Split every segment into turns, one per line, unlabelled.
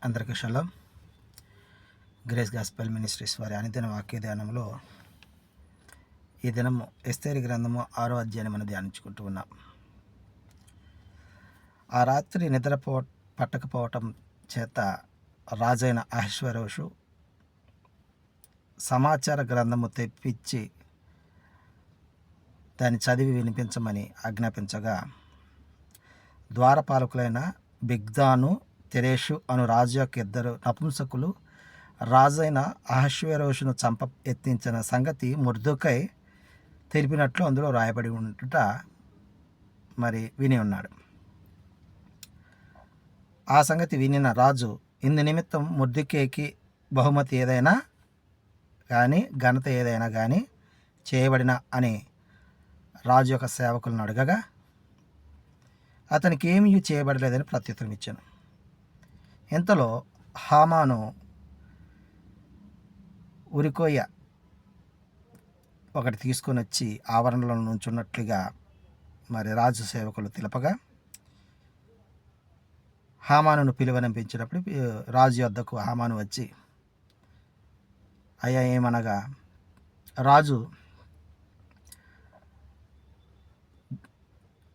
అందరికీ shalom. Grace gospel ministries వారి అనుదిన వాక్య ధ్యానంలో ఈ దినము ఎస్తేరు గ్రంథము 6వ అధ్యాయాన్ని మనం ధ్యానించుకుంటూ ఉన్నాం. ఆ రాత్రి పట్టకపోవటం చేత రాజైన అహష్వేరోషు సమాచార గ్రంథము తెప్పించి దాన్ని చదివి వినిపించమని ఆజ్ఞాపించగా, ద్వారపాలకులైన బిగ్దాను, తెరేషు అను రాజు యొక్క ఇద్దరు నపుంసకులు రాజైన అహష్వేరోషును యత్నించిన సంగతి మొర్దెకై తెలిపినట్లు అందులో రాయబడి ఉంటుట విని ఉన్నాడు. ఆ సంగతి వినిన రాజు, ఇందు నిమిత్తం మొర్దెకైకి బహుమతి ఏదైనా కానీ, ఘనత ఏదైనా కానీ చేయబడిన అని రాజు యొక్క సేవకులను అడగగా, అతనికి ఏమీ చేయబడలేదని ప్రత్యుత్తరం ఇచ్చాను. ఇంతలో హామాను ఉరికొయ్య ఒకటి తీసుకొని వచ్చి ఆవరణలో నుంచున్నట్లుగా రాజు సేవకులు తెలుపగా, హామానును పిలువనంపించినప్పుడు రాజు వద్దకు హామాను వచ్చి, అయ్యా ఏమనగా,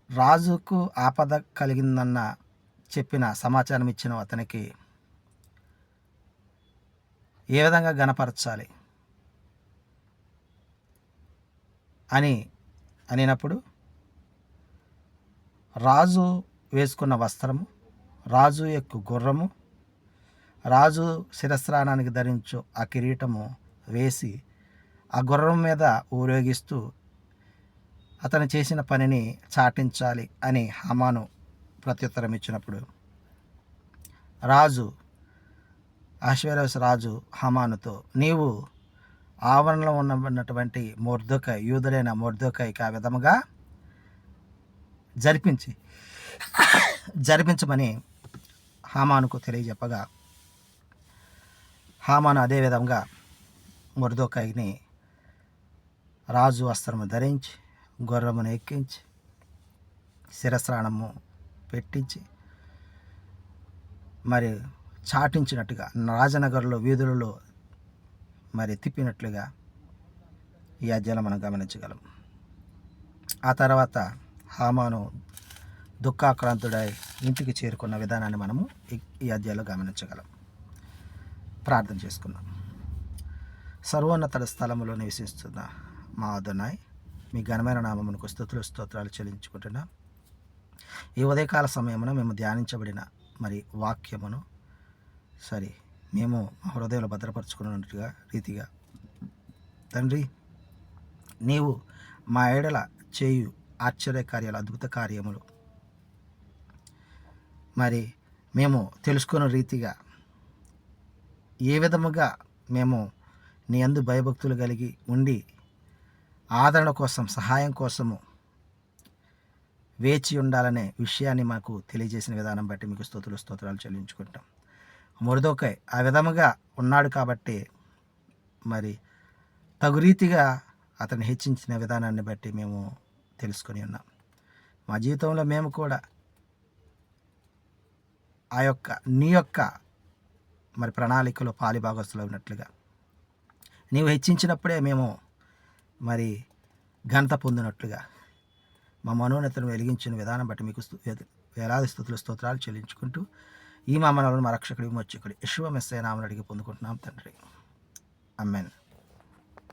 రాజుకు ఆపద కలిగిందన్న చెప్పిన సమాచారం ఇచ్చిన అతనికి ఏ విధంగా గణపరచాలి అనినప్పుడు, రాజు వేసుకున్న వస్త్రము, రాజు యొక్క గుర్రము, రాజు శిరస్నానానికి ధరించు ఆ కిరీటము వేసి ఆ గుర్రం మీద ఊరేగిస్తూ అతను చేసిన పనిని చాటించాలి అని హామాను ప్రత్యుత్తరం ఇచ్చినప్పుడు, అహష్వేరోషు రాజు హామానుతో, నీవు ఆవరణలో ఉన్నటువంటి యూదుడైన మొర్దెకైకి ఆ విధముగా జరిపించమని హామానుకు తెలియజెప్పగా, హామాను అదే విధంగా మొర్దెకైని రాజు వస్త్రము ధరించి, గుర్రమును ఎక్కించి, శిరస్నానము పెట్టించి చాటించినట్టుగా రాజనగర్లో వీధులలో తిప్పినట్లుగా ఈ అధ్యాయంలో మనం గమనించగలం. ఆ తర్వాత హామాను దుఃఖాక్రాంతుడై ఇంటికి చేరుకున్న విధానాన్ని మనము ఈ అధ్యాయంలో గమనించగలం. ప్రార్థన చేసుకుందాం. సర్వోన్నత స్థలములో నివసిస్తున్న మా అదోనాయ్, మీ ఘనమైన నామమునకు స్తోత్రాలు చెల్లించుకుంటున్నాం. ఈ ఉదయకాల సమయమున మేము ధ్యానించబడిన వాక్యమును మేము మా హృదయంలో భద్రపరుచుకున్నట్టుగా రీతిగా తండ్రి, నీవు మా ఏడల చేయు ఆశ్చర్య కార్యాలు, అద్భుత కార్యములు మేము తెలుసుకున్న రీతిగా ఏ విధముగా మేము నీ యందు భయభక్తులు కలిగి ఉండి ఆదరణ కోసం, సహాయం కోసము వేచి ఉండాలనే విషయాన్ని మాకు తెలియజేసిన విధానం బట్టి మీకు స్తోత్రాలు చెల్లించుకుంటాం. మొర్దెకై ఆ విధముగా ఉన్నాడు కాబట్టి తగు రీతిగా అతన్ని హెచ్చించిన విధానాన్ని బట్టి మేము తెలుసుకొని ఉన్నాం. మా జీవితంలో మేము కూడా నీ యొక్క ప్రణాళికలో పాలిభాగస్తులు ఉన్నట్లుగా నీవు హెచ్చించినప్పుడే మేము ఘనత పొందినట్లుగా మా మనోన్నతను వెలిగించిన విధానం బట్టి మీకు వేలాది స్తోత్రాలు చెల్లించుకుంటూ ఈ మా మనలను మా రక్షకుడి విమోచకుడి యేషువ మెస్సీయ నామమున అడిగి పొందుకుంటున్నాం తండ్రి. ఆమేన్.